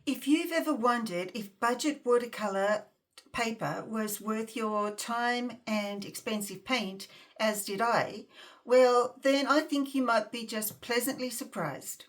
If you've ever wondered if budget watercolor paper was worth your time and expensive paint, as did I, well, then I think you might be just pleasantly surprised.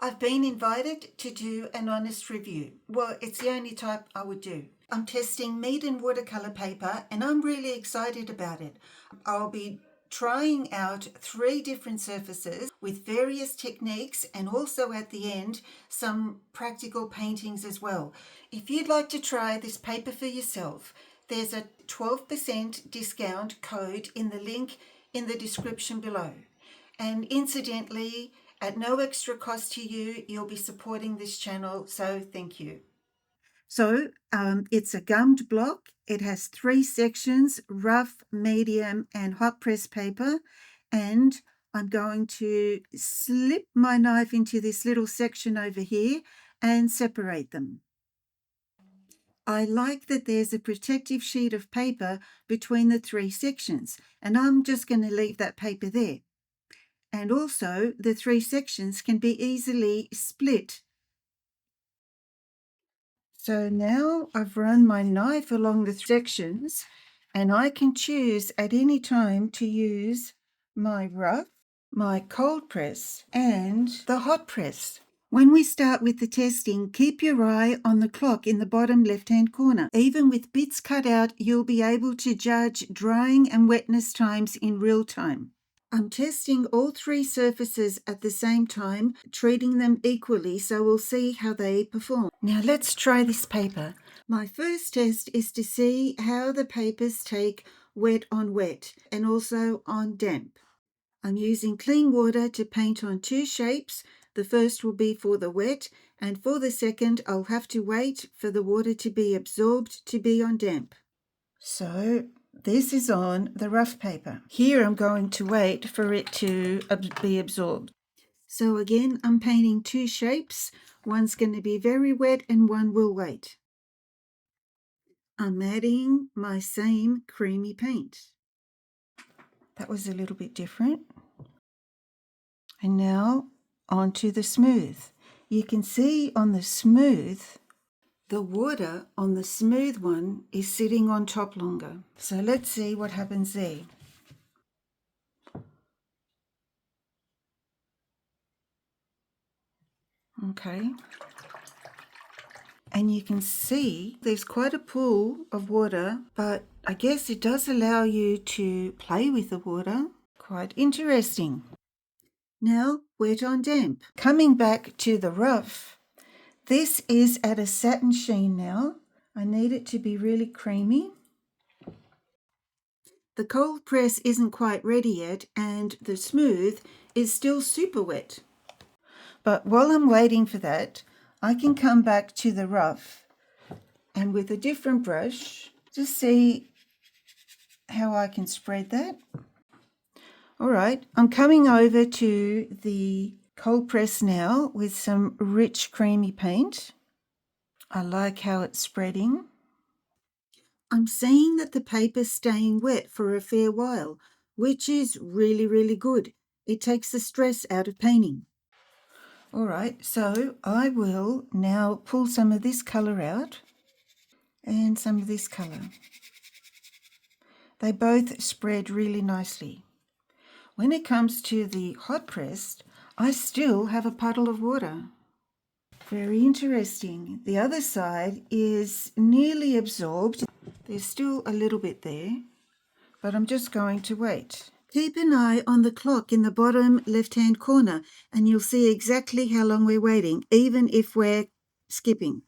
I've been invited to do an honest review. Well, it's the only type I would do. I'm testing Meeden watercolor paper and I'm really excited about it. I'll be trying out 3 different surfaces with various techniques, and also at the end some practical paintings as well. If you'd like to try this paper for yourself, there's a 12% discount code in the link in the description below. And incidentally, at no extra cost to you, you'll be supporting this channel, so thank you. So it's a gummed block. It has 3 sections: rough, medium, and hot press paper. And I'm going to slip my knife into this little section over here and separate them. I like that there's a protective sheet of paper between the 3 sections, and I'm just going to leave that paper there. And also the 3 sections can be easily split. So now I've run my knife along the sections, and I can choose at any time to use my rough, my cold press, and the hot press. When we start with the testing, keep your eye on the clock in the bottom left-hand corner. Even with bits cut out, you'll be able to judge drying and wetness times in real time. I'm testing all 3 surfaces at the same time, treating them equally, so we'll see how they perform. Now let's try this paper. My first test is to see how the papers take wet on wet and also on damp. I'm using clean water to paint on 2 shapes. The first will be for the wet, and for the second I'll have to wait for the water to be absorbed to be on damp. So this is on the rough paper. Here I'm going to wait for it to be absorbed. So again, I'm painting 2 shapes. One's going to be very wet and one will wait. I'm adding my same creamy paint. That was a little bit different. And now onto the smooth. You can see on the smooth, the water on the smooth one is sitting on top longer. So let's see what happens there. Okay. And you can see there's quite a pool of water, but I guess it does allow you to play with the water. Quite interesting. Now, wet on damp. Coming back to the rough, this is at a satin sheen now. I need it to be really creamy. The cold press isn't quite ready yet, and the smooth is still super wet. But while I'm waiting for that, I can come back to the rough and with a different brush, just see how I can spread that. All right, I'm coming over to the cold press now with some rich creamy paint. I like how it's spreading. I'm seeing that the paper's staying wet for a fair while, which is really, really good. It takes the stress out of painting. All right, so I will now pull some of this colour out and some of this colour. They both spread really nicely. When it comes to the hot pressed, I still have a puddle of water. Very interesting. The other side is nearly absorbed. There's still a little bit there, but I'm just going to wait. Keep an eye on the clock in the bottom left-hand corner and you'll see exactly how long we're waiting, even if we're skipping.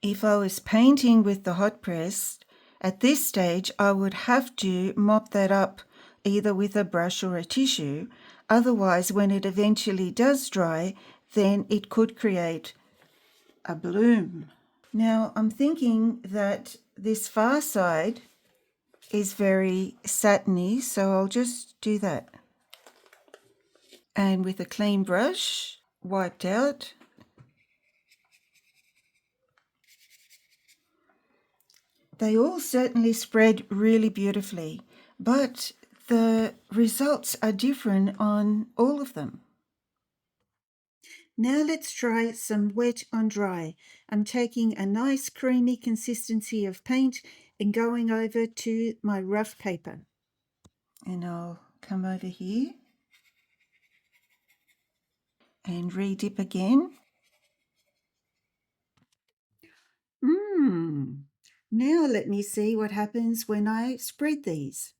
If I was painting with the hot press, at this stage I would have to mop that up either with a brush or a tissue. Otherwise, when it eventually does dry, then it could create a bloom. Now I'm thinking that this far side is very satiny, so I'll just do that. And with a clean brush, wiped out, they all certainly spread really beautifully, but the results are different on all of them. Now let's try some wet on dry. I'm taking a nice creamy consistency of paint and going over to my rough paper. And I'll come over here and re-dip again. Now let me see what happens when I spread these.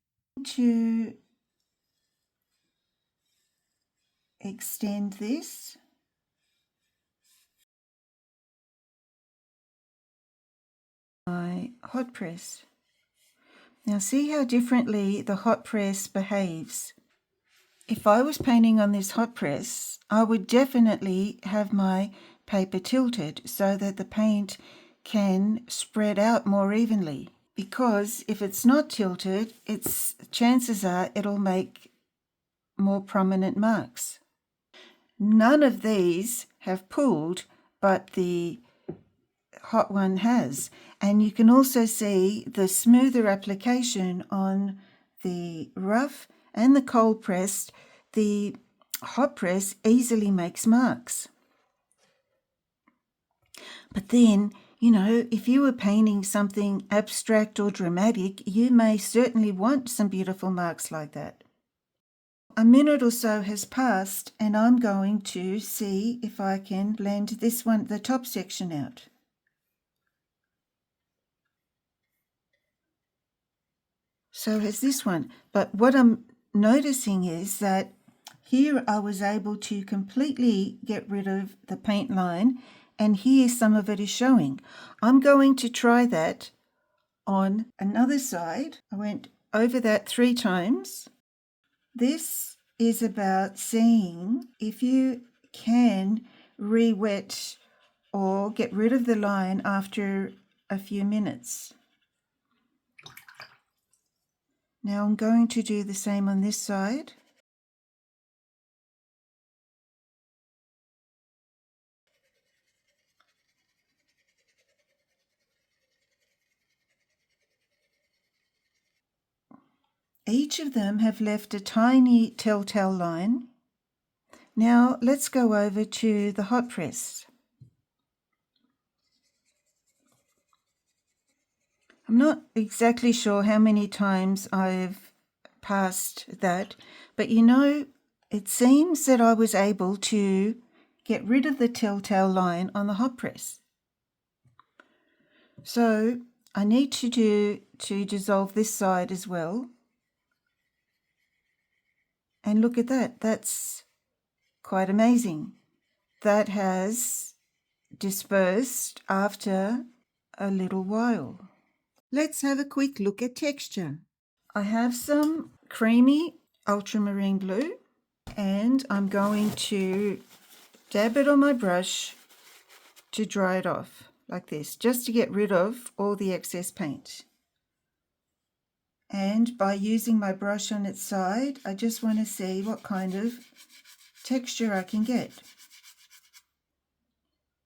To extend this. My hot press. Now see how differently the hot press behaves. If I was painting on this hot press, I would definitely have my paper tilted so that the paint can spread out more evenly. Because if it's not tilted, chances are it'll make more prominent marks. None of these have pulled, but the hot one has. And you can also see the smoother application on the rough and the cold pressed. The hot press easily makes marks. But then, you know, if you were painting something abstract or dramatic, you may certainly want some beautiful marks like that. A minute or so has passed and I'm going to see if I can blend this one, the top section out. So has this one. But what I'm noticing is that here I was able to completely get rid of the paint line, and here some of it is showing. I'm going to try that on another side. I went over that 3 times. This is about seeing if you can re-wet or get rid of the line after a few minutes. Now I'm going to do the same on this side. Each of them have left a tiny telltale line. Now let's go over to the hot press. I'm not exactly sure how many times I've passed that, but you know, it seems that I was able to get rid of the telltale line on the hot press. So I need to dissolve this side as well. And look at that, that's quite amazing. That has dispersed after a little while. Let's have a quick look at texture. I have some creamy ultramarine blue and I'm going to dab it on my brush to dry it off like this, just to get rid of all the excess paint. And by using my brush on its side, I just want to see what kind of texture I can get.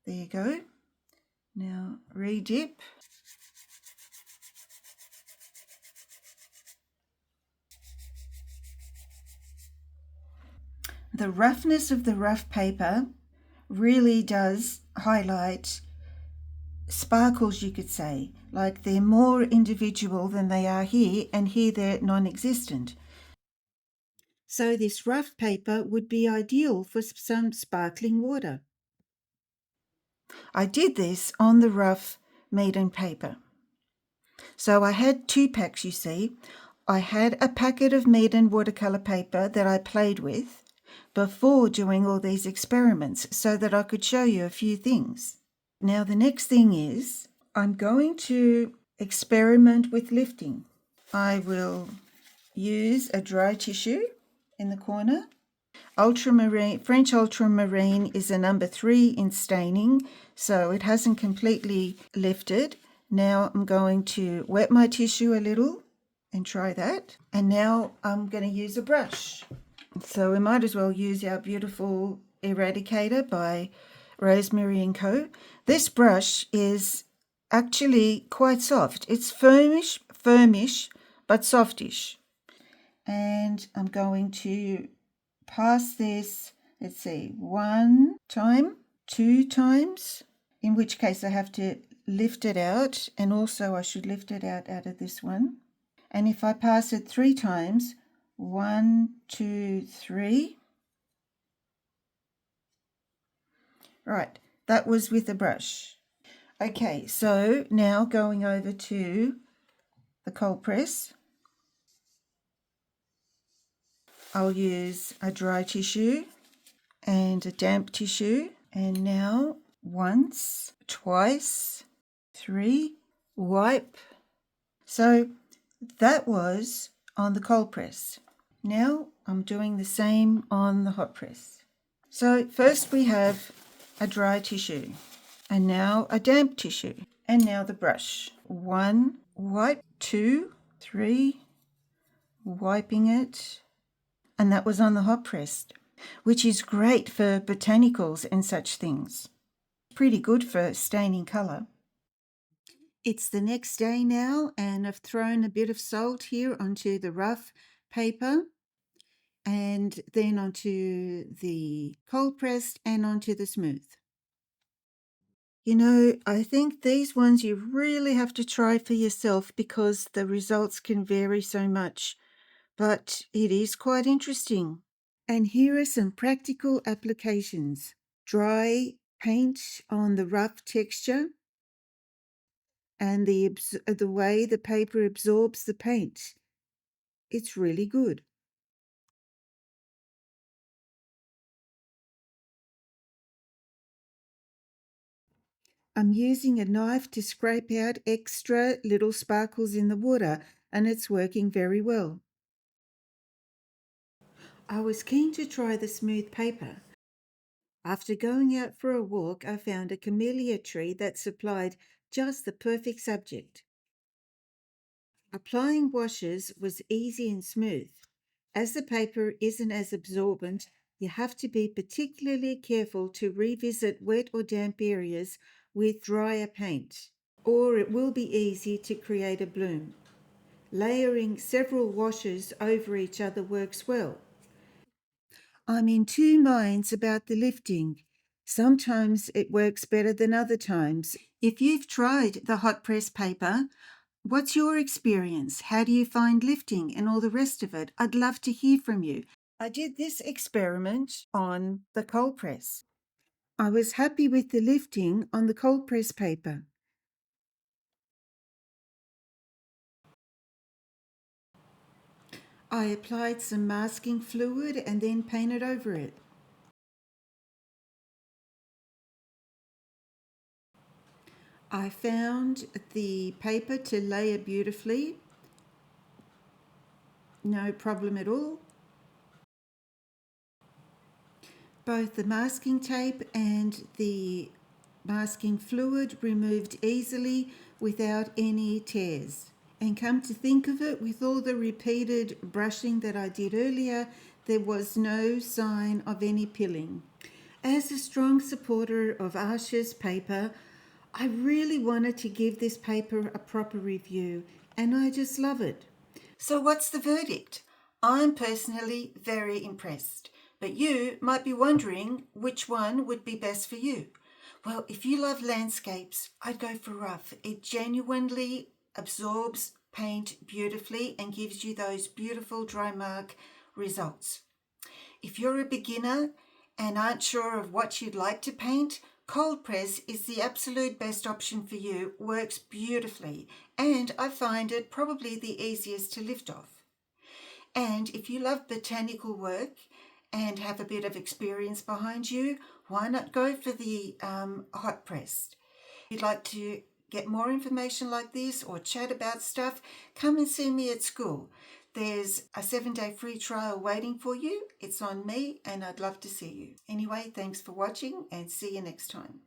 There you go. Now re-dip. The roughness of the rough paper really does highlight sparkles, you could say, like they're more individual than they are here, and here they're non-existent. So this rough paper would be ideal for some sparkling water. I did this on the rough Meeden paper. So I had 2 packs, you see. I had a packet of Meeden watercolor paper that I played with before doing all these experiments so that I could show you a few things. Now the next thing is I'm going to experiment with lifting. I will use a dry tissue in the corner. Ultramarine, French ultramarine is a number 3 in staining, so it hasn't completely lifted. Now I'm going to wet my tissue a little and try that. And now I'm going to use a brush. So we might as well use our beautiful Eradicator by Rosemary & Co. This brush is actually quite soft. It's firmish, but softish. And I'm going to pass this, let's see, 1, time, 2 times, in which case I have to lift it out, and also I should lift it out of this one. And if I pass it 3 times, 1, 2, 3. Right, that was with a brush. Okay, so now going over to the cold press. I'll use a dry tissue and a damp tissue. And now once, twice, 3, wipe. So that was on the cold press. Now I'm doing the same on the hot press. So first we have a dry tissue, and now a damp tissue, and now the brush. 1, wipe, 2, 3, wiping it, and that was on the hot press, which is great for botanicals and such things. Pretty good for staining colour. It's the next day now, and I've thrown a bit of salt here onto the rough paper, and then onto the cold pressed and onto the smooth. You know, I think these ones you really have to try for yourself because the results can vary so much, but it is quite interesting. And here are some practical applications. Dry paint on the rough texture and the way the paper absorbs the paint. It's really good. I'm using a knife to scrape out extra little sparkles in the water, and it's working very well. I was keen to try the smooth paper. After going out for a walk, I found a camellia tree that supplied just the perfect subject. Applying washes was easy and smooth. As the paper isn't as absorbent, you have to be particularly careful to revisit wet or damp areas with drier paint, or it will be easy to create a bloom. Layering several washes over each other works well. I'm in 2 minds about the lifting. Sometimes it works better than other times. If you've tried the hot press paper, what's your experience? How do you find lifting and all the rest of it? I'd love to hear from you. I did this experiment on the cold press. I was happy with the lifting on the cold press paper. I applied some masking fluid and then painted over it. I found the paper to layer beautifully. No problem at all. Both the masking tape and the masking fluid removed easily without any tears. And come to think of it, with all the repeated brushing that I did earlier, there was no sign of any pilling. As a strong supporter of Asha's paper, I really wanted to give this paper a proper review, and I just love it. So what's the verdict? I'm personally very impressed, but you might be wondering which one would be best for you. Well, if you love landscapes, I'd go for rough. It genuinely absorbs paint beautifully and gives you those beautiful dry mark results. If you're a beginner and aren't sure of what you'd like to paint, cold press is the absolute best option for you. Works beautifully, and I find it probably the easiest to lift off. And if you love botanical work and have a bit of experience behind you, why not go for the hot pressed? If you'd like to get more information like this or chat about stuff, come and see me at school. There's a 7-day free trial waiting for you. It's on me, and I'd love to see you. Anyway, thanks for watching, and see you next time.